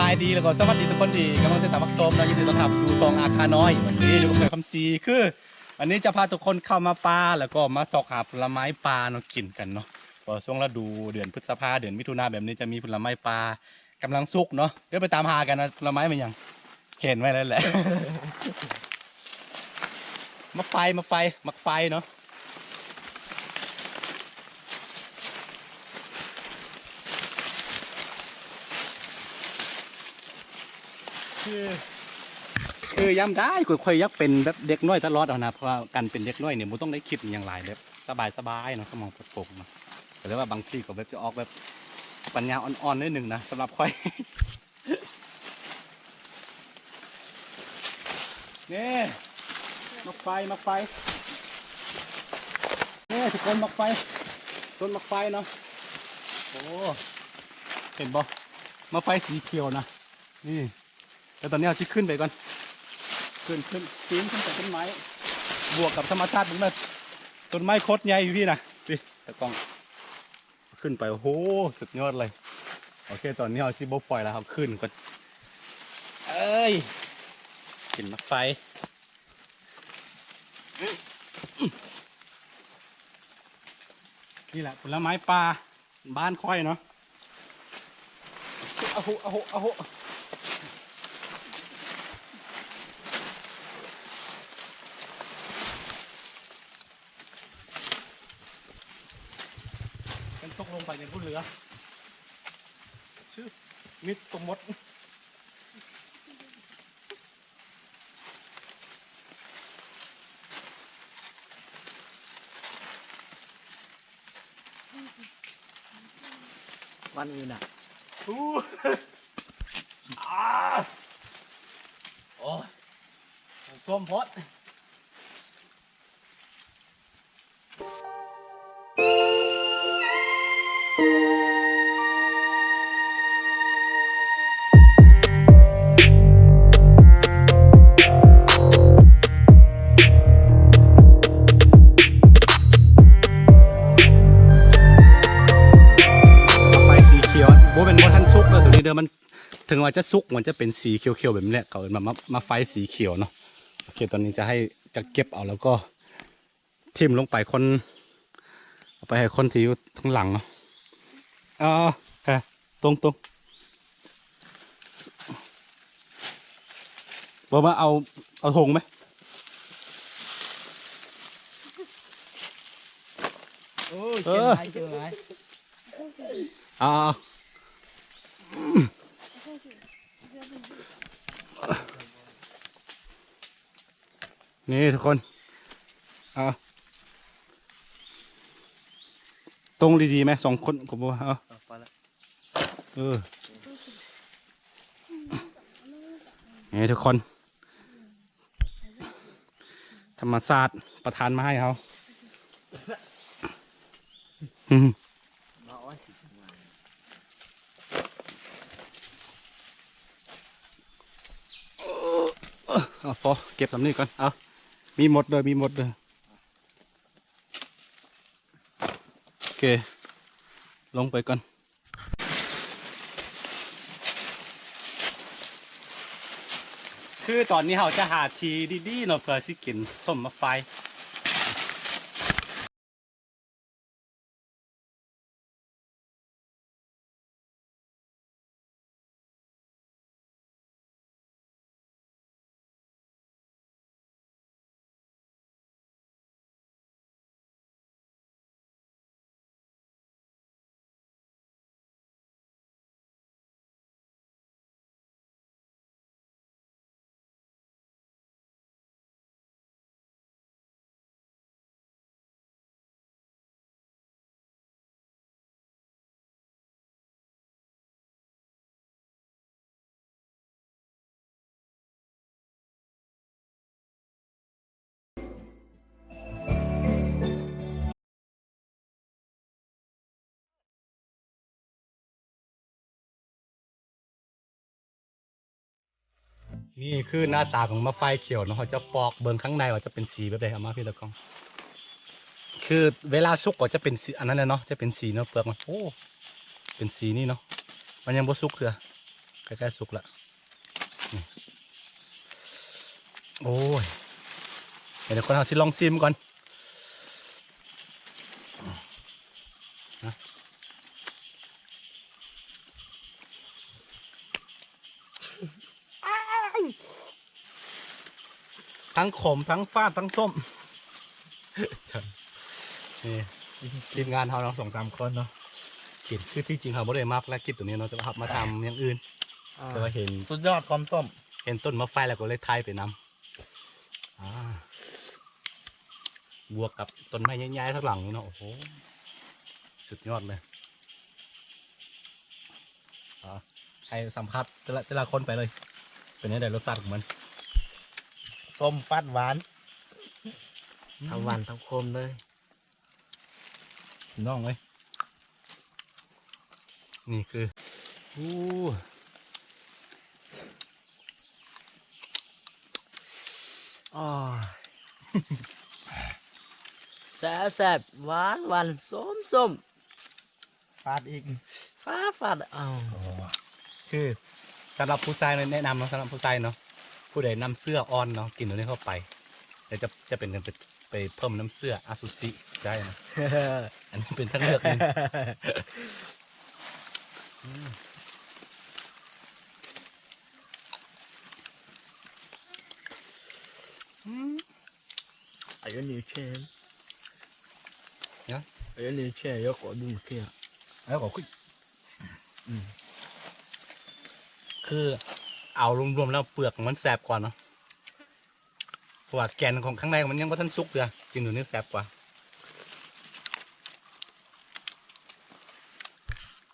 ายดีแล้วก็สวัสดีทุกคนดีกำลังจะตามพักชมนะยินดีต้อนรับสู่ซองอาคาน้อยวันนี้อยู่กับเพื่อนคำซีคือวันนี้จะพาทุกคนเข้ามาป่าแล้วก็มาสอกหาผลไม้ป่าเนาะกินกันเนาะก็ช่วงฤดูเดือนพฤษภาเดือนมิถุนาแบบนี้จะมีผลไม้ป่ากำลังสุกเนาะเดี๋ยวไปตามหากันนะผลไม้มันยังเห็นไว้แล้วแหละ มะไฟเนาะคือย้ำได้ค่อยๆยักเป็นแบบเด็กน้อยตลอดเอานะเพราะว่าการเป็นเด็กน้อยเนี่ยมันต้องได้คิดอย่างไรแบบสบายๆเนาะสมองโปร่งๆเนาะแต่ว่าบางทีก็แบบจะออกแบบปัญญาอ่อนๆนิดหนึ่งนะสำหรับค่อย นี่มักไฟนี่ทุกคนมักไฟต้นมักไฟเนาะโอ้เห็นบ่มักไฟสีเขียวนะนี่แล้วตอนนี้เอาชิขึ้นไปก่อนขึ้นปีนขึ้นไปต้นไม้บวกกับธรรมชาติผมนะต้นไม้โคตรใหญ่อยู่พี่นะดิตะกล้องขึ้นไปโอ้โหสุดยอดเลยโอเคตอนนี้เอาชิบปล่อยแล้วครับขึ้นก่อนเอ้ยกินมักไฟนี่แหละผลไม้ป่าบ้านค่อยเนาะเอาหุเป็นตกลงไปในพุ่นเรือชื่อมิดตรงมดวันอื่นอ่ะอู้โอ้ส้มพดเดิมมันถึงว่าจะสุกมันจะเป็นสีเขียวๆแบบนี้เขาเอิ้นมาไฟสีเขียวเนาะโอเคตอนนี้จะเก็บเอาแล้วก็ทิ่มลงไปคนเอาไปให้คนที่อยู่ข้างหลังเนาะฮะตรงบอกว่าเอาธงไหมโอ้ยเจออะไรนี่ทุกคนตรงดีๆไหม2 คนผมบอกนี่ทุกคนธรรมศาสตร์ประทานมาให้เขาพอเก็บสำนี้ก่อนมีหมดเลยโอเคลงไปก่อนคือตอนนี้เราจะหาทีดีๆเนาะเพื่อสิกินส้มมะไฟนี่คือหน้าตาของมะไฟเขียวเนาะเขาจะปอกเบิ่งข้างในว่าจะเป็นสีแบบใดเอามาพี่ตะกองคือเวลาสุกก็จะเป็นสีอันนั้นเนาะจะเป็นสีเนาะเปลือกมันโอ้เป็นสีนี่เนาะมันยังบ่สุกเถอะ ใกล้ๆสุกละนี่โอ้ยเดี๋ยวคนเอาสิลองซิมก่อนนะทั้งขมทั้งฟาดทั้งส้มนี่ทีมงานเราสองสามคนเนาะกินคือที่จริงเขาไม่ได้มักและกินตัวนี้เนาะจะมาทำอย่างอื่นแต่ว่าเห็น สุดยอดความต้ม เห็นต้นมะไฟแล้วก็เลยทายไปนำบวกกับต้นไม้ใหญ่ๆข้างหลังนี่เนาะโอ้โหสุดยอดเลยใครสัมผัสแต่ละคนไปเลย เป็นยังไงรสชาติของมัน ส้มฟัดหวานทั้งหวานทั้งคมเลย น้องเลยนี่คืออู้อ๋อ แซ่บหวานหวานส้มฟาดอีกฟาดเอา คือสำหรับผู้ชายแนะนำเนาะสำหรับผู้ชายเนาะผู้ใดนำเสื้ออ่อนเนาะกินตัวนี้เข้าไปเดี๋ยวจะเป็นกันไปเพิ่มน้ำเสื้ออาซูซิได้นะ อันนี้เป็นทั้งเลือกหนึง อายุนิวเชน เนาะ อายุนิวเชนยกหัวดุมเกี้ย แล้วก็คือเอารวมๆแล้วเปลือกมันแสบกว่าเนาะเพราะว่าแกนของข้างในมันยังไม่ทันสุกเลยกินตัวนี้แสบกว่า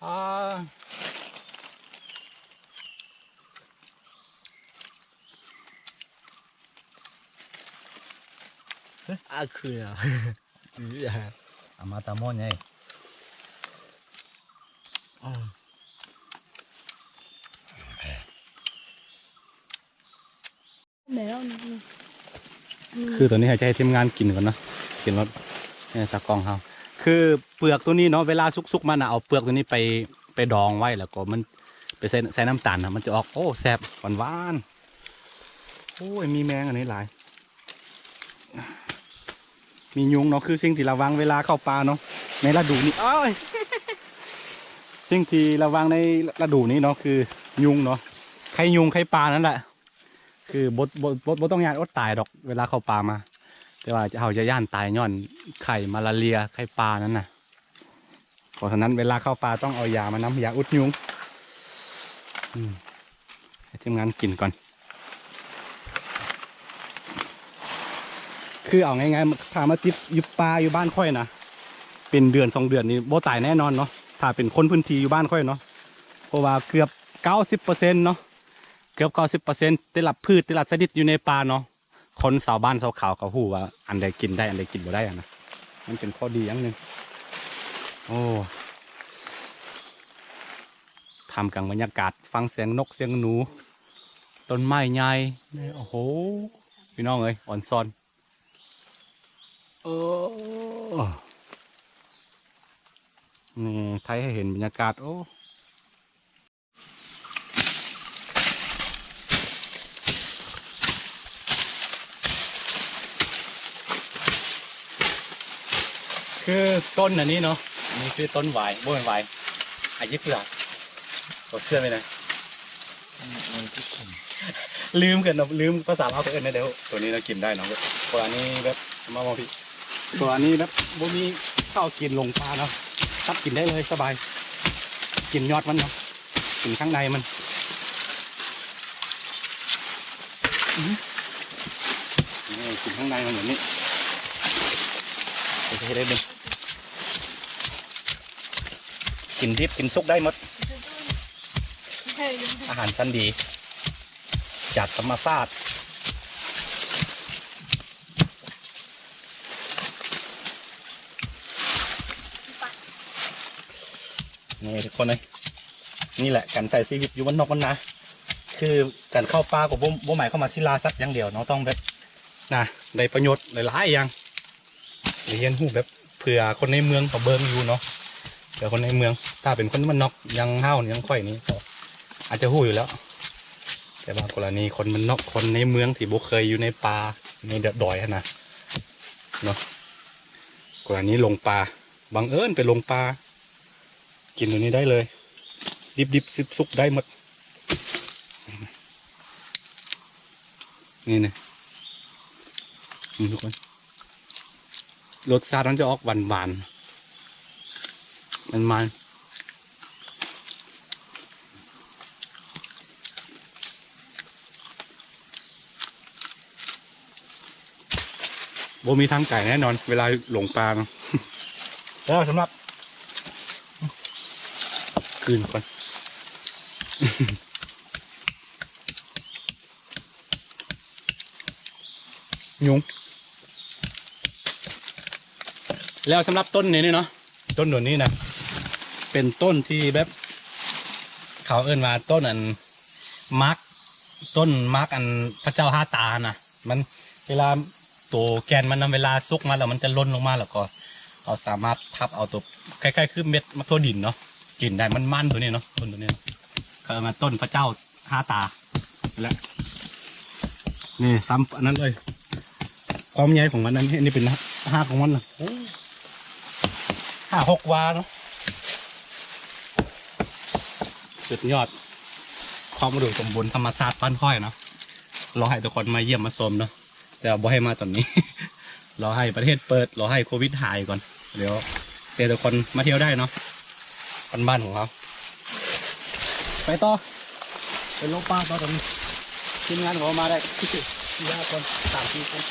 อ่า อาคืออ่ะ เอามาตามอนไง คือตัวนี้ให้ใจทีมงานกินก่อนเนาะกินรสเนี่ยจากกองเขาคือเปลือกตัวนี้เนาะเวลาสุกๆมันนะเอาเปลือกตัวนี้ไปดองไว้แล้วก็มันไปใส่น้ำตาลนะมันจะออกโอ้แซ่บหวานๆโอ้ยมีแมงอันนี้หลายมียุงเนาะคือสิ่งที่ระวังเวลาเข้าป่าเนาะในฤดูนี้อ้อยสิ่งที่ระวังในฤดูนี้เนาะคือยุงเนาะใครยุงใครปลานั่นแหละคือบต้องย่านอดตายดอกเวลาเข้าป่ามาแต่ว่าเขาจะย่านตายย้อนไข่มาลาเรียไข่ปลานั่นน่ะเพราะฉะนั้นเวลาเข้าป่าต้องเอายามานำยาอุดยุงให้ทีมงานกินก่อนคือเอาง่ายๆพามาติดอยู่ป่าอยู่บ้านค่อยนะเป็นเดือน2 เดือนนี่บ่ตายแน่นอนเนาะถ้าเป็นคนพื้นที่อยู่บ้านค่อยเนาะเพราะว่าเกือบ 90%เนาะเกือบ 90%ได้รับพืชได้รับชนิดอยู่ในป่าเนาะคนชาวบ้านชาวเขาเขาหูว่าอันใดกินได้อันใดกินบ่ได้อะนะมันเป็นข้อดีอย่างหนึ่งโอ้ทำกลางบรรยากาศฟังเสียงนกเสียงหนูต้นไม้ใหญ่โอ้โหพี่น้องเอ้ยอ่อนซอนนี่ไทยให้เห็นบรรยากาศโอ้คือต้นอันนี้เนาะนี่คือต้นหวายโบ้ยหวายอายุเปลือกตัวเสื้อไปนะลืมกันเนาะลืมภาษาเราตัวเองนะเดี๋ยวตัวนี้เรากินได้เนาะตัวนี้แบบมามองพี่ตัวนี้แบบบ่มีข้าวกินลงปลาเนาะตัดกินได้เลยสบายกินยอดมันเนาะกินข้างในมันนี่กินข้างในมันแบบนี้โอเคได้เลยกินดิบกินสุกได้หมดอาหารชั้นดีจากธรรมชาตินี่ทุกคนเลยนี่แหละการใส่ชีวิตอยู่บนนอกมันนะคือการเข้าป่ากับบ่หมายเข้ามาศิลาสักอย่างเดียวเนาะต้องแบบนะได้ประโยชน์หลายๆอย่างเรียนหูแบบเผื่อคนในเมืองเขาเบิ่งอยู่เนาะเผื่อคนในเมืองถ้าเป็นคนมันนอกยังห้าวยังค่อยนี้ก็ อาจจะหู้อยู่แล้ว แต่ว่ากรณีคนมันนอกคนในเมืองที่บุเคยอยู่ในป่าในดอยนะเนาะกรณีลงป่าบังเอิญไปลงป่ากินตัวนี้ได้เลยดิบซุกได้หมดนี่นะทุกคนรสชาติมันจะออกหวานมันบ่มีทางไก่แน่นอนเวลาหลงปลาเนาะ แล้วสำหรับคืนก่อน ยุงแล้วสำหรับต้นนี้เนาะต้นหนุนนี้นะเป็นต้นที่แบบเขาเอิ้นว่าต้นอันมาร์กต้นมาร์กอันพระเจ้าห้าตานะมันเวลาตัวแกนมันนำเวลาซุกมาแล้วมันจะล้นลงมาแล้วก็เราสามารถทับเอาตัวคล้ายๆคือเม็ดมะทั่วดินเนาะกินได้มันตัวนี้เนาะต้นตัวนี้เขาเอามาต้นพระเจ้าห้าตาแล้วนี่ซ้ำอันนั้นเลยความใหญ่ของมันนั้นนี่เป็นห้าของมันนะ5-6 วาเนาะสุดยอดความอุดมสมบูรณ์ธรรมชาติบ้านค่อยเนาะรอให้ทุกคนมาเยี่ยมมาชมเนาะแต่บ่ให้มาตอนนี้ รอให้ประเทศเปิดรอให้โควิดหายก่อนเดี๋ยวทุกคนมาเที่ยวได้เนาะบ้านของเขาไปต่อเป็นโลกป้าต่อตอนนี้ทีมงานของเรามาได้4-5 คน3-4 คน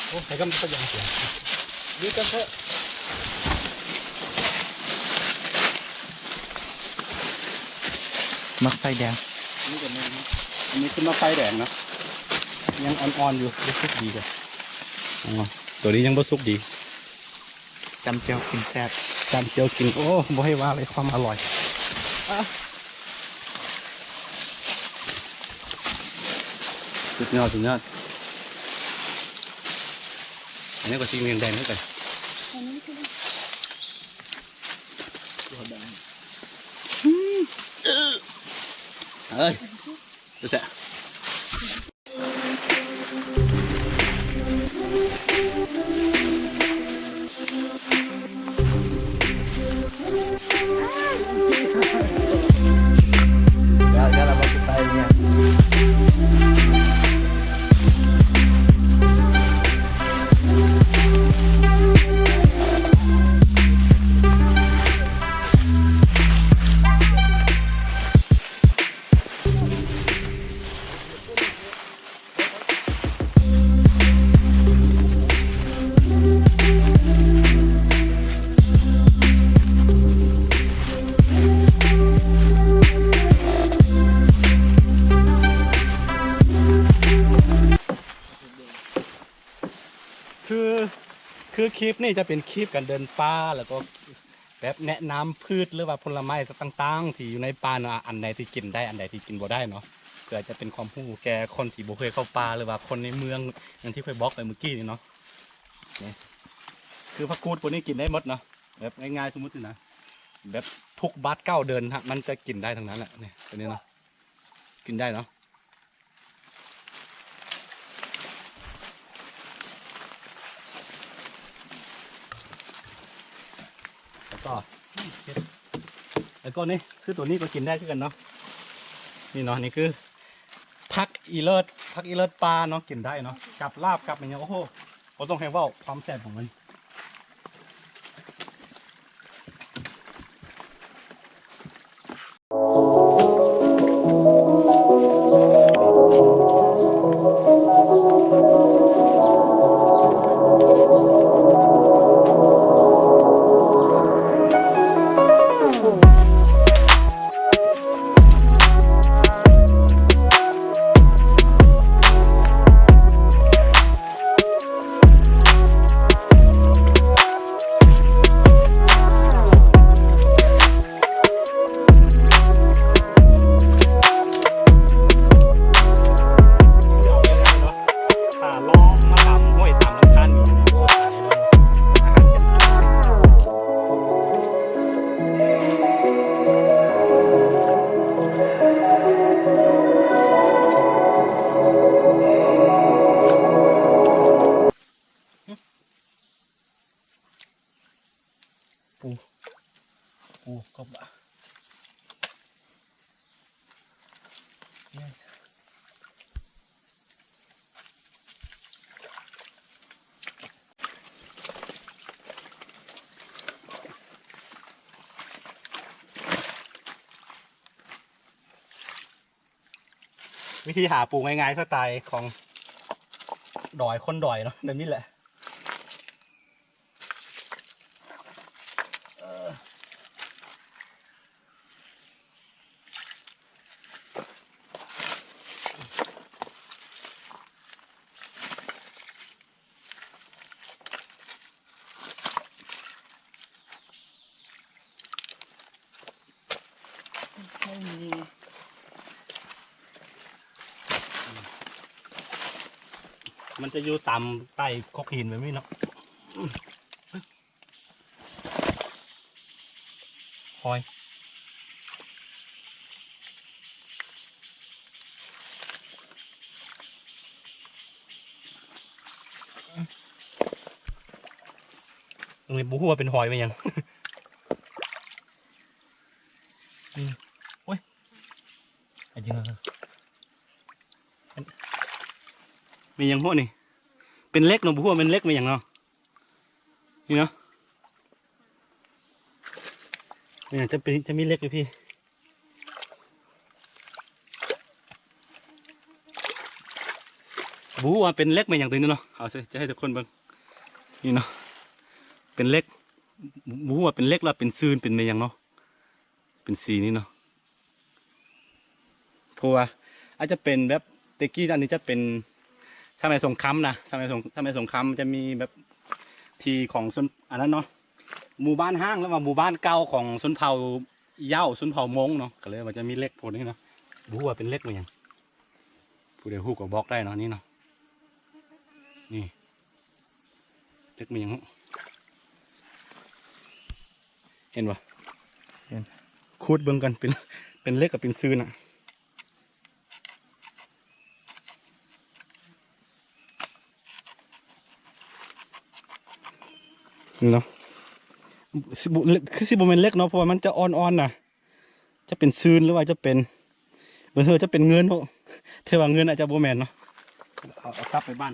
โอ้ใส่กำลังอย่างเสียดีกันเถอะมักไฟแดงนี่ก็ไม่อันนี้ขึ้นมาไฟแดงนะยังอ่อนๆอยู่ยังสุกดีเลยตัวนี้ยังบ่สุกดีจำเจียวกินแซ่บจำเจียวกินโอ้บ่ให้ว่าเลยความอร่อยสุดยอดอันนี้ก็ชิมเมียงแดงด้วยกันเอ้ยดูสิเราไปตายเนี่ยคือคลิปนี่จะเป็นคลิปการเดินป่าแล้วก็แบบแนะนำพืชหรือว่าผลไม้ต่างๆที่อยู่ในป่าเนาะอันใดที่กินได้อันใดที่กินบ่ได้เนาะเกิดจะเป็นความรู้แก่คนที่บ่เคยเข้าป่าหรือว่าคนในเมืองอย่างที่เคยบอกไปเมื่อกี้นี่เนาะนี่คือผักกูดพวกนี้กินได้หมดเนาะแบบง่ายๆสมมตินะแบบทุกบาท9 เดือนฮะมันจะกินได้ทั้งนั้นแหละนี่ตัวนี้เนาะกินได้เนาะแล้วก็นี่คือตัวนี้ก็กินได้ด้วยกันเนาะนี่เนาะนี่คือผักอีเลิศปลาเนาะกินได้เนาะกับลาบกับอะไรเงี้ยโอ้โหผมต้องให้ว่าความแซ่บของมัน วิธีหาปูง่ายๆสไตล์ของดอยคนดอยเนาะแบบนี้แหละไม่มี มันจะอยู่ตามใต้คอกหินแบบนี้เนาะหอยตรงนี้บูหัวเป็นหอยไปยัง โอ้ยไอ้จริงเหรอมียังพวกนี่เป็นเล็กเนาะบูหัวเป็นเล็กไปยังเนาะนี่เนาะเนี่ยจะมีเล็กอยู่พี่บูว่าเป็นเล็กไปอย่างตัวนี้เนาะเอาสิจะให้ทุกคนเบิ่งนี่เนาะเป็นเล็กบูว่าเป็นเล็กแล้วเป็นซืนเป็นไปอย่างเนาะเป็นสีนี่เนาะเพราะว่าอาจจะเป็นแบบเตกี้อันนี้จะเป็นสมัยสงครามนะสมัยสงครามจะมีแบบทีของชนอันนั้นเนาะหมู่บ้านห้างแล้วมาหมู่บ้านเก่าของชนเผ่าเย้าชนเผ่ามงเนาะก็เลยมันจะมีเล็กพวกนี้เนาะบูว่าเป็นเล็กไปอย่างผู้ใดฮู้ก็บอกได้เนาะนี่เนาะนี่เล็กไปอย่างเห็นปะเห็นคูดเบิ่งกันเป็นเล็กกับเป็นซืนอ่ะเนาะคือสิบเป็นเล็กเนาะเพราะว่ามันจะอ่อนๆน่ะจะเป็นซืนหรือว่าจะเป็นเหมือนเธอจะเป็นเงินเนาะเธอว่าเงินอาจจะโบแมนเนาะเอากลับไปบ้าน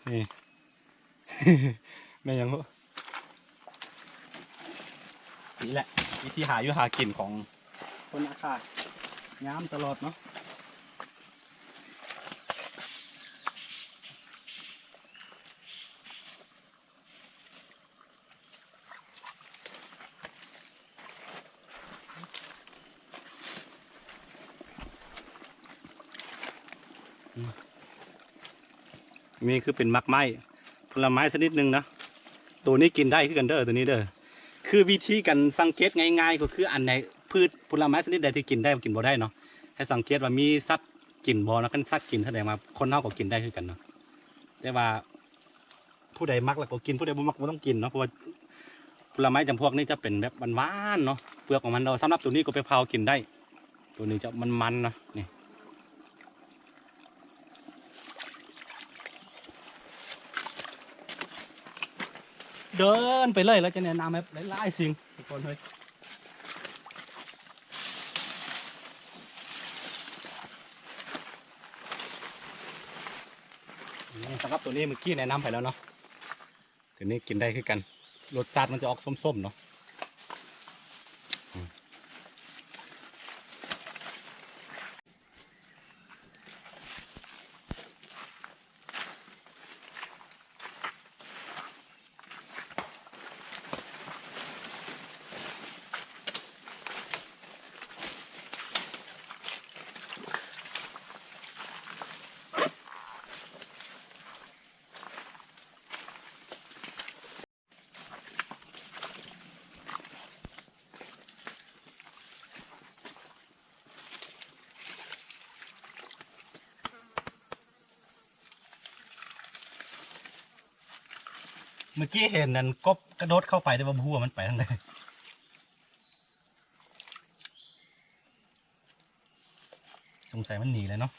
นี่ แม่ยังเหรอนี่แหละวิธีหาอยู่หากินของคนอาคาย้ำตลอดเนาะนี่คือเป็นมักไม้ผลไม้ชนิดหนึ่งนะตัวนี้กินได้คือกันเด้อตัวนี้เด้อคือวิธีการสังเกตง่ายๆก็คืออันไหนพืชผลไม้ชนิดใดที่กินได้กินบ่ได้เนาะให้สังเกตว่ามีสัตว์กินบ่นะกันสัตว์กินแสดงว่าคนเฮาก็กินได้คือกันเนาะแต่ว่าผู้ใดมักแล้วก็กินผู้ใดบ่มักบ่ต้องกินเนาะเพราะว่าผลไม้จำพวกนี้จะเป็นแบบหวานๆเนาะเปลือกของมันเราสำหรับตัวนี้ก็ไปเผากินได้ ตัวนี้จะมันๆนะนี่เดินไปเลยแล้วจะแนะนำแบบหลายๆสิ่งทุกคนเฮ้ยนี่สำหรับตัวนี้เมื่อกี้แนะนำไปแล้วเนาะตัวนี้กินได้คือกันรสชาติมันจะออกส้มๆเนาะเมื่อกี้เห็นนั่นกบกระโดดเข้าไปแต่ว่าบัวมันไปทางไหนสงสัยมันหนีเลยเนาะ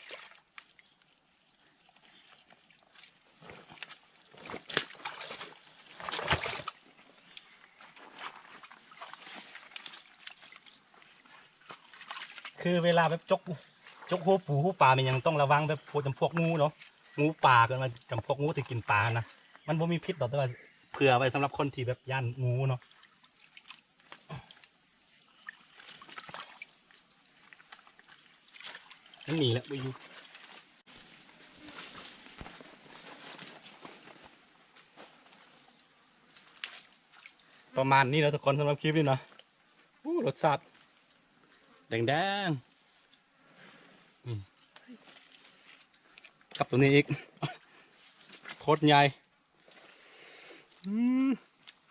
คือเวลาแบบจก จกหูปูหูปลามันยังต้องระวังแบบพวกจำพวกงูเนาะงูปลากันมาจำพวกงูที่กินปลานะมันบ่มีพิษหรอกแต่ว่าเผื่อไว้สำหรับคนที่แบบย่านงูเนาะนั่นหนีแล้วไปอยู่ประมาณนี้แล้วทุกคนสำหรับคลิปนี้เนาะรสชาติแดงๆกับตัวนี้อีกโคตรใหญ่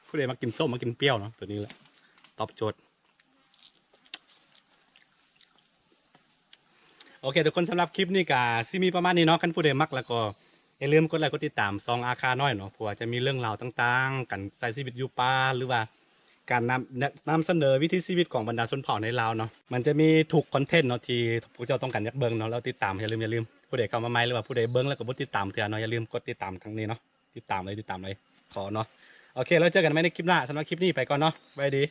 ผู้ใดมากินส้มมากินเปรี้ยวเนาะตัวนี้แหละตอบโจทย์โอเคทุกคนสำหรับคลิปนี้ก็ซิมีประมาณนี้เนาะคันผู้ใดมักแล้วก็อย่าลืมกดไลค์กดติดตามซองอาคาน้อยเนาะเพราะว่าจะมีเรื่องราวต่างๆกันใช้ชีวิตอยู่ป่าหรือว่าการนำเสนอวิถีชีวิตของบรรดาชนเผ่าในลาวเนาะมันจะมีถูกคอนเทนต์เนาะที่พวกเจ้าต้องการอยากเบิ่งเนาะเราติดตามอย่าลืมผู้ใดเข้ามาใหม่หรือว่าผู้ใดเบิ่งแล้วก็บ่ติดตามเถื่อเนาะอย่าลืมกดติดตามทางนี้เนาะติดตามเลยขอเนาะโอเคแล้วเจอกันใหม่ในคลิปหน้าสำหรับคลิปนี้ไปก่อนเนาะบ๊ายบายดี